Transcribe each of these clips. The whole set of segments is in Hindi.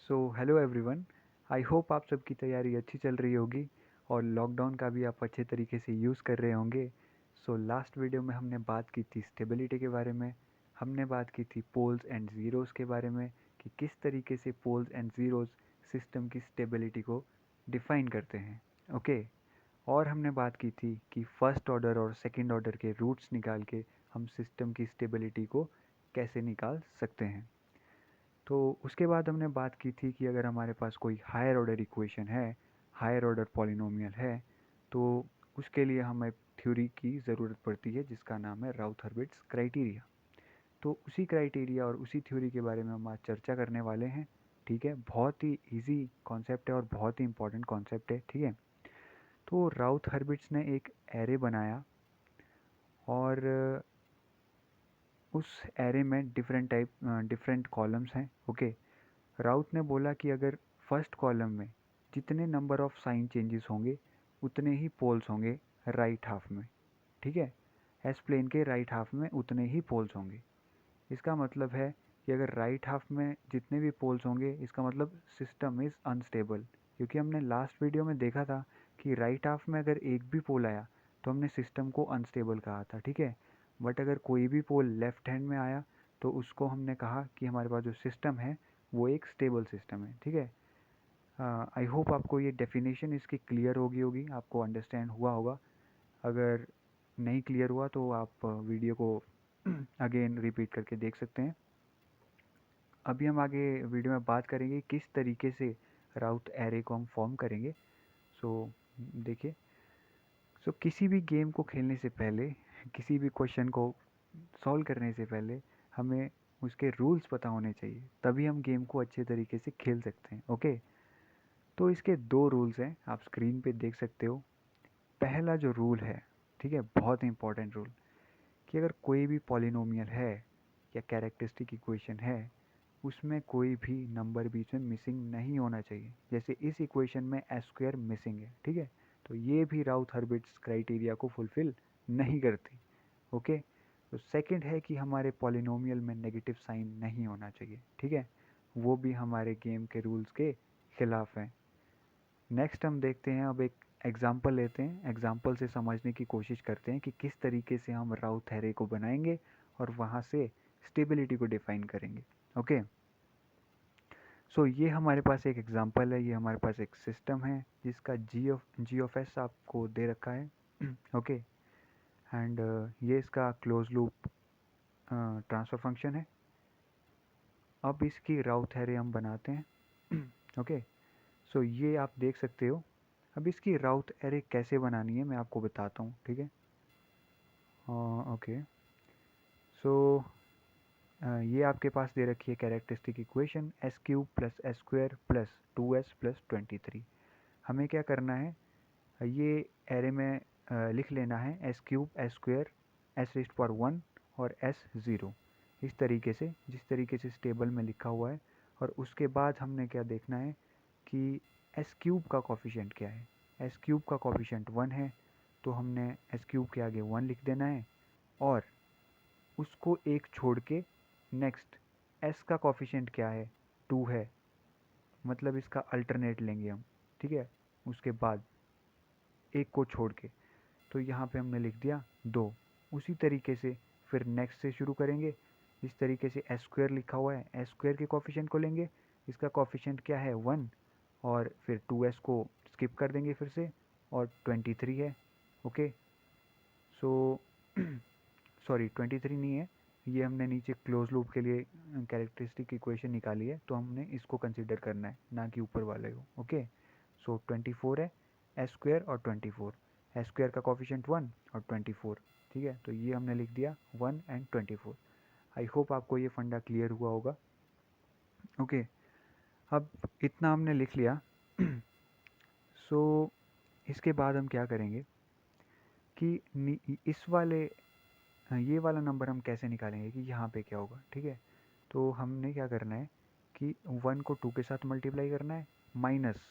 Hello everyone. आई होप आप सबकी तैयारी अच्छी चल रही होगी और लॉकडाउन का भी आप अच्छे तरीके से यूज़ कर रहे होंगे। लास्ट वीडियो में हमने बात की थी स्टेबिलिटी के बारे में। हमने बात की थी पोल्स एंड ज़ीरोज़ के बारे में कि किस तरीके से पोल्स एंड ज़ीरोज़ सिस्टम की स्टेबिलिटी को डिफ़ाइन करते हैं। ओके। और हमने बात की थी कि फर्स्ट ऑर्डर और सेकंड ऑर्डर के रूट्स निकाल के हम सिस्टम की स्टेबिलिटी को कैसे निकाल सकते हैं। तो उसके बाद हमने बात की थी कि अगर हमारे पास कोई हायर ऑर्डर इक्वेशन है, हायर ऑर्डर पॉलिनोमियल है, तो उसके लिए हमें थ्योरी की ज़रूरत पड़ती है जिसका नाम है राउथ-हर्विट्ज़ क्राइटेरिया। तो उसी क्राइटेरिया और उसी थ्योरी के बारे में हम आज चर्चा करने वाले हैं। ठीक है, बहुत ही इजी कॉन्सेप्ट है और बहुत ही इंपॉर्टेंट कॉन्सेप्ट है। ठीक है, तो राउथ-हर्विट्ज़ ने एक एरे बनाया और उस एरे में डिफरेंट कॉलम्स हैं। ओके। राउथ ने बोला कि अगर फर्स्ट कॉलम में जितने नंबर ऑफ साइन चेंजेस होंगे उतने ही पोल्स होंगे राइट हाफ में। ठीक है, एस प्लेन के राइट हाफ में उतने ही पोल्स होंगे। इसका मतलब है कि अगर राइट हाफ में जितने भी पोल्स होंगे इसका मतलब सिस्टम इज़ अनस्टेबल, क्योंकि हमने लास्ट वीडियो में देखा था कि राइट हाफ में अगर एक भी पोल आया तो हमने सिस्टम को अनस्टेबल कहा था। ठीक है, बट अगर कोई भी पोल लेफ्ट हैंड में आया तो उसको हमने कहा कि हमारे पास जो सिस्टम है वो एक स्टेबल सिस्टम है। ठीक है, आई होप आपको ये डेफिनेशन इसकी क्लियर होगी, आपको अंडरस्टैंड हुआ होगा। अगर नहीं क्लियर हुआ तो आप वीडियो को अगेन रिपीट करके देख सकते हैं। अभी हम आगे वीडियो में बात करेंगे किस तरीके से राउथ एरे को हम फॉर्म करेंगे। देखिए, किसी भी गेम को खेलने से पहले, किसी भी क्वेश्चन को सॉल्व करने से पहले हमें उसके रूल्स पता होने चाहिए, तभी हम गेम को अच्छे तरीके से खेल सकते हैं। ओके, तो इसके दो रूल्स हैं, आप स्क्रीन पे देख सकते हो। पहला जो रूल है, ठीक है, बहुत इंपॉर्टेंट रूल, कि अगर कोई भी पॉलिनोमियल है या कैरेक्टरिस्टिक इक्वेशन है उसमें कोई भी नंबर बीच में मिसिंग नहीं होना चाहिए। जैसे इस इक्वेशन में एस स्क्वायर मिसिंग है। ठीक है, तो ये भी राउथ-हर्विट्ज़ क्राइटेरिया को फुलफिल नहीं करती। ओके, तो सेकंड है कि हमारे पॉलिनोमियल में नेगेटिव साइन नहीं होना चाहिए। ठीक है, वो भी हमारे गेम के रूल्स के खिलाफ है। नेक्स्ट हम देखते हैं, अब एक एग्जाम्पल लेते हैं, एग्जाम्पल से समझने की कोशिश करते हैं कि किस तरीके से हम राउथ एरे को बनाएंगे और वहाँ से स्टेबिलिटी को डिफाइन करेंगे। ओके, ये हमारे पास एक एग्जांपल है, ये हमारे पास एक सिस्टम है जिसका जी ऑफ एस आपको दे रखा है। ओके, एंड ये इसका क्लोज लूप ट्रांसफ़र फंक्शन है। अब इसकी राउथ एरे हम बनाते हैं। ओके, ये आप देख सकते हो। अब इसकी राउथ एरे कैसे बनानी है मैं आपको बताता हूँ। ठीक है, ओके, सो ये आपके पास दे रखी है characteristic equation S cube plus S square plus 2s plus 23। हमें क्या करना है, ये एरे में लिख लेना है S cube S square S rest power 1 और एस ज़ीरो, इस तरीके से जिस तरीके से स्टेबल में लिखा हुआ है। और उसके बाद हमने क्या देखना है कि एस क्यूब का कॉफिशेंट क्या है। एस क्यूब का कॉफिशेंट 1 है, तो हमने एस क्यूब के आगे 1 लिख देना है और उसको एक छोड़ के नेक्स्ट एस का कॉफिशेंट क्या है, 2 है, मतलब इसका अल्टरनेट लेंगे हम। ठीक है, उसके बाद एक को छोड़ के, तो यहाँ पे हमने लिख दिया 2। उसी तरीके से फिर नेक्स्ट से शुरू करेंगे, इस तरीके से एस स्क्वायर लिखा हुआ है, एस स्क्वायर के कॉफिशेंट को लेंगे, इसका कॉफिशेंट क्या है 1, और फिर 2s को स्किप कर देंगे फिर से, और 23 है। ओके, सो सॉरी 23 नहीं है, ये हमने नीचे क्लोज लूप के लिए कैरेक्टरिस्टिक इक्वेशन निकाली है, तो हमने इसको कंसिडर करना है, ना कि ऊपर वाले को। ओके, 24 है, एस स्क्वायर और 24, एस स्क्वायर का कॉफिशेंट 1 और 24। ठीक है, तो ये हमने लिख दिया 1 एंड 24। आई होप आपको ये फंडा क्लियर हुआ होगा। ओके, अब इतना हमने लिख लिया। इसके बाद हम क्या करेंगे कि इस वाले ये वाला नंबर हम कैसे निकालेंगे कि यहाँ पे क्या होगा। ठीक है, तो हमने क्या करना है कि 1 को 2 के साथ मल्टीप्लाई करना है, माइनस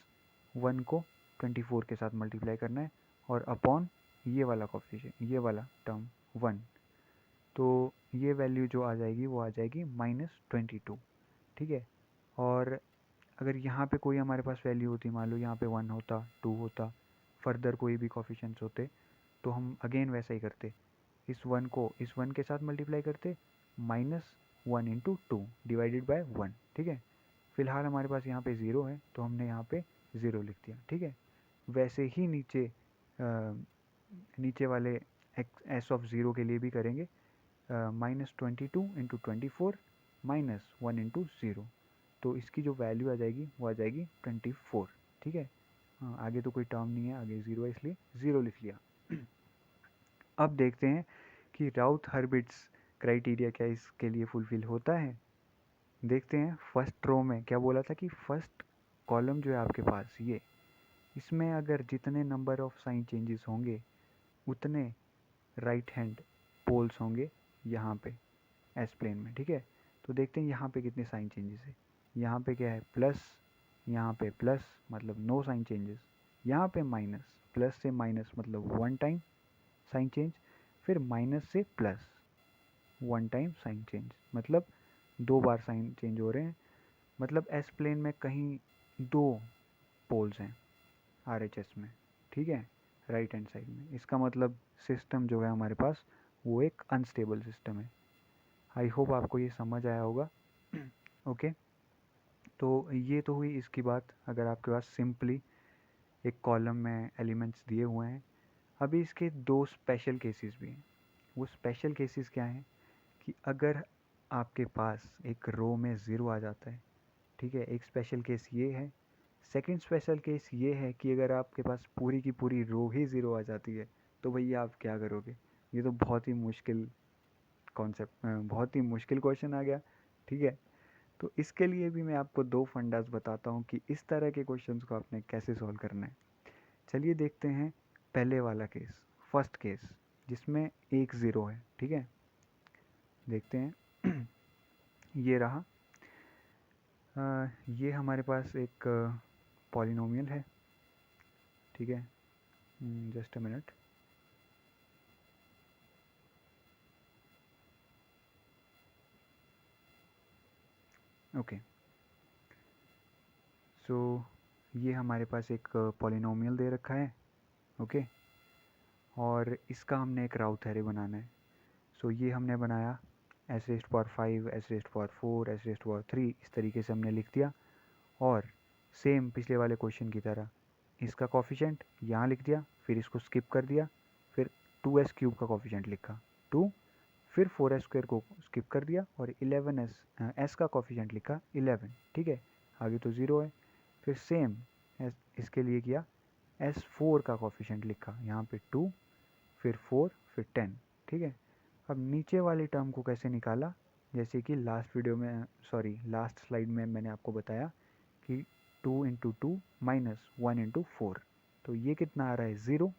1 को 24 के साथ मल्टीप्लाई करना है, और अपॉन ये वाला कॉफिशिएंट, ये वाला टर्म 1, तो ये वैल्यू जो आ जाएगी वो आ जाएगी -22। ठीक है, और अगर यहाँ पे कोई हमारे पास वैल्यू होती, मान लो यहाँ पे 1 होता, 2 होता, फर्दर कोई भी कोफिशिएंट्स होते, तो हम अगेन वैसा ही करते, इस 1 को इस 1 के साथ मल्टीप्लाई करते, -1 इंटू 2 डिवाइडेड बाय 1, ठीक है। फिलहाल हमारे पास यहाँ पे 0 है तो हमने यहाँ पे 0 लिख दिया, ठीक है। वैसे ही नीचे वाले एस ऑफ 0 के लिए भी करेंगे, -22 इंटू 24 -1 इंटू 0, तो इसकी जो वैल्यू आ जाएगी वो आ जाएगी 24, ठीक है। आगे तो कोई टर्म नहीं है, आगे 0 है इसलिए 0 लिख लिया। अब देखते हैं कि राउथ हर्बिट्स क्राइटेरिया क्या इसके लिए फुलफिल होता है। देखते हैं फर्स्ट रो में क्या बोला था कि फर्स्ट कॉलम जो है आपके पास ये, इसमें अगर जितने नंबर ऑफ साइन चेंजेस होंगे उतने राइट हैंड पोल्स होंगे यहाँ पे एस प्लेन में, ठीक है। तो देखते हैं यहाँ पे कितने साइन चेंजेस है। यहाँ पे क्या है प्लस, यहाँ पे प्लस मतलब नो साइन चेंजेस, यहाँ पे माइनस, प्लस से माइनस मतलब 1 टाइम साइन चेंज, फिर माइनस से प्लस 1 टाइम साइन चेंज, मतलब 2 बार साइन चेंज हो रहे हैं। मतलब एस प्लेन में कहीं 2 पोल्स हैं RHS में, ठीक है, राइट हैंड साइड में। इसका मतलब सिस्टम जो है हमारे पास वो एक अनस्टेबल सिस्टम है। आई होप आपको ये समझ आया होगा। ओके, तो ये तो हुई इसकी बात, अगर आपके पास सिंपली एक कॉलम में एलिमेंट्स दिए हुए हैं। अभी इसके 2 स्पेशल केसेस भी हैं। वो स्पेशल केसेस क्या हैं कि अगर आपके पास एक रो में 0 आ जाता है, ठीक है, एक स्पेशल केस ये है। सेकंड स्पेशल केस ये है कि अगर आपके पास पूरी की पूरी रो ही 0 आ जाती है तो भैया आप क्या करोगे। ये तो बहुत ही मुश्किल कॉन्सेप्ट, बहुत ही मुश्किल क्वेश्चन आ गया, ठीक है। तो इसके लिए भी मैं आपको 2 फंडास बताता हूँ कि इस तरह के क्वेश्चंस को आपने कैसे सॉल्व करना है। चलिए देखते हैं पहले वाला केस, फर्स्ट केस जिसमें एक 0 है, ठीक है। देखते हैं ये रहा, ये हमारे पास एक पॉलिनोमियल है, ठीक है। Just a minute. ओके, सो ये हमारे पास एक पॉलिनोमियल दे रखा है, ओके। और इसका हमने एक राउथ एरे बनाना है। सो ये हमने बनाया S⁴5, S⁴4, S⁴3, इस तरीके से हमने लिख दिया। और सेम पिछले वाले क्वेश्चन की तरह इसका कोफिशिएंट यहाँ लिख दिया, फिर इसको स्किप कर दिया, फिर 2s³ का कोफिशिएंट लिखा 2, फिर 4s² को स्किप कर दिया और 11s का कोफिशिएंट लिखा 11, ठीक है। आगे तो 0 है। फिर सेम इसके लिए किया, S4 का कोफिशिएंट लिखा यहाँ पे 2, फिर 4, फिर 10, ठीक है। अब नीचे वाली टर्म को कैसे निकाला, जैसे कि लास्ट स्लाइड में मैंने आपको बताया कि 2 इंटू 2 -1 इंटू 4, तो ये कितना आ रहा है 0।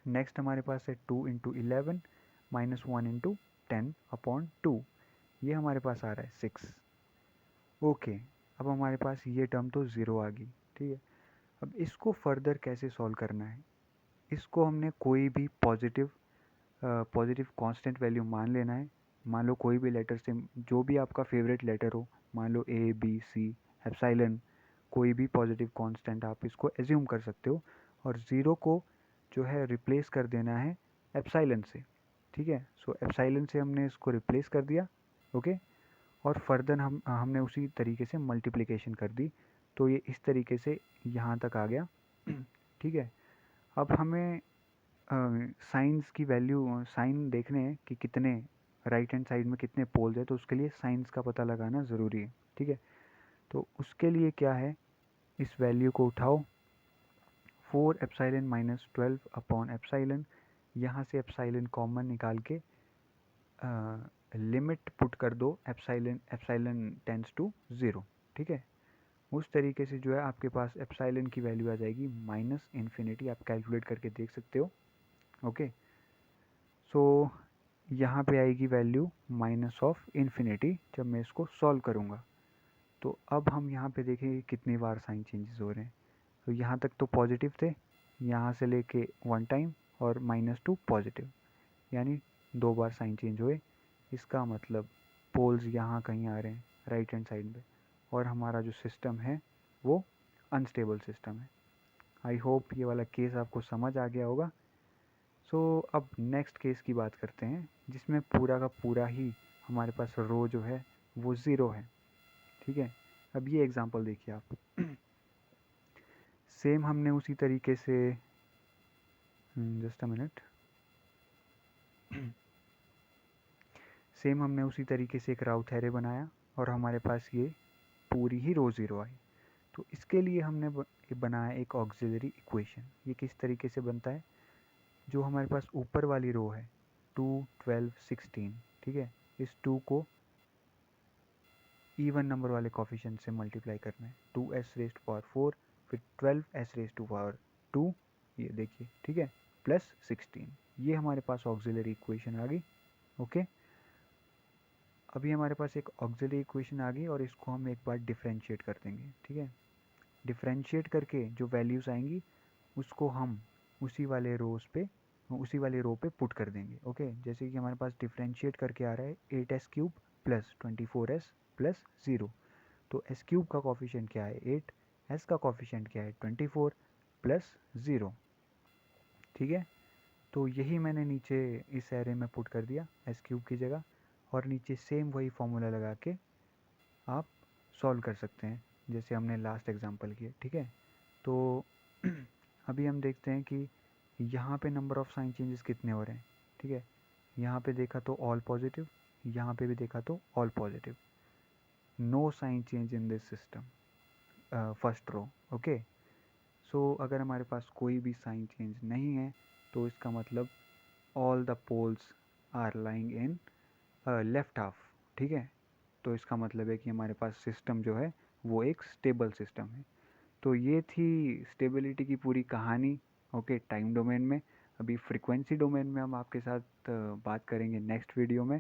नेक्स्ट हमारे पास है 2 इंटू 11 -1 इंटू 10/2, ये हमारे पास आ रहा है 6। ओके, अब हमारे पास ये टर्म तो 0 आ गई, ठीक है। अब इसको फर्दर कैसे सॉल्व करना है, इसको हमने कोई भी पॉजिटिव कांस्टेंट वैल्यू मान लेना है। मान लो कोई भी लेटर से, जो भी आपका फेवरेट लेटर हो, मान लो A, B, C, एप्सिलॉन, कोई भी पॉजिटिव कांस्टेंट आप इसको एज्यूम कर सकते हो। और 0 को जो है रिप्लेस कर देना है एप्सिलॉन से, ठीक है। सो एप्सिलॉन से हमने इसको रिप्लेस कर दिया, ओके। और फर्दर हमने उसी तरीके से मल्टीप्लिकेशन कर दी, तो ये इस तरीके से यहाँ तक आ गया, ठीक है। अब हमें साइंस की वैल्यू, साइन देखने हैं कि कितने राइट हैंड साइड में कितने पोल्स है, तो उसके लिए साइंस का पता लगाना ज़रूरी है, ठीक है। तो उसके लिए क्या है, इस वैल्यू को उठाओ, 4ε - 12/ε, यहाँ से एप्सिलॉन कॉमन निकाल के लिमिट पुट कर दो, एप्सिलॉन टेंड्स टू 0, ठीक है। उस तरीके से जो है आपके पास एप्सिलॉन की वैल्यू आ जाएगी -∞, आप कैलकुलेट करके देख सकते हो, ओके। सो यहाँ पे आएगी वैल्यू -∞ जब मैं इसको सॉल्व करूँगा। तो अब हम यहाँ पे देखेंगे कितनी बार साइन चेंजेस हो रहे हैं। तो यहाँ तक तो पॉजिटिव थे, यहाँ से लेके 1 टाइम और -2 पॉजिटिव, यानी 2 बार साइन चेंज हुए। इसका मतलब पोल्स यहाँ कहीं आ रहे हैं राइट हैंड साइड में, और हमारा जो सिस्टम है वो अनस्टेबल सिस्टम है। आई होप ये वाला केस आपको समझ आ गया होगा। सो अब नेक्स्ट केस की बात करते हैं, जिसमें पूरा का पूरा ही हमारे पास रो जो है वो ज़ीरो है। ठीक है, अब ये एग्जांपल देखिए आप। सेम हमने उसी तरीके से, जस्ट अ मिनट, सेम हमने उसी तरीके से एक राउथ एरे बनाया और हमारे पास ये पूरी ही रो ज़ीरो आई। तो इसके लिए हमने बनाया एक ऑक्सिलरी इक्वेशन। ये किस तरीके से बनता है, जो हमारे पास ऊपर वाली रो है 2, 12, 16, ठीक है, इस 2 को इवन नंबर वाले कोफिशिएंट से मल्टीप्लाई करना है, 2s⁴, फिर 12s⁴, ये देखिए, ठीक है, प्लस 16। ये हमारे पास ऑक्सिलरी इक्वेशन आ गई। ओके, अभी हमारे पास एक ऑक्सिलरी इक्वेशन आ गई और इसको हम एक बार डिफ्रेंशिएट कर देंगे। ठीक है, डिफ्रेंशिएट करके जो वैल्यूज़ आएंगी उसको हम उसी वाले रो पे पुट कर देंगे। ओके, जैसे कि हमारे पास डिफ्रेंशिएट करके आ रहा है 8s³ प्लस 24s प्लस 0। तो s³ का कॉफिशिएंट क्या है 8, s का कॉफिशिएंट क्या है 24 प्लस 0। ठीक है, तो यही मैंने नीचे इस एरे में पुट कर दिया s³ की जगह, और नीचे सेम वही फॉर्मूला लगा के आप सॉल्व कर सकते हैं जैसे हमने लास्ट एग्जांपल किया। ठीक है, तो अभी हम देखते हैं कि यहाँ पे नंबर ऑफ़ साइन चेंजेस कितने हो रहे हैं। ठीक है, यहाँ पे देखा तो ऑल पॉजिटिव, यहाँ पे भी देखा तो all positive, no sign change in this system first row. Okay, so अगर हमारे पास कोई भी साइन चेंज नहीं है तो इसका मतलब all the poles are lying in left half. ठीक है, तो इसका मतलब है कि हमारे पास सिस्टम जो है वो एक स्टेबल सिस्टम है। तो ये थी स्टेबिलिटी की पूरी कहानी। ओके, टाइम डोमेन में। अभी फ्रीक्वेंसी डोमेन में हम आपके साथ बात करेंगे नेक्स्ट वीडियो में।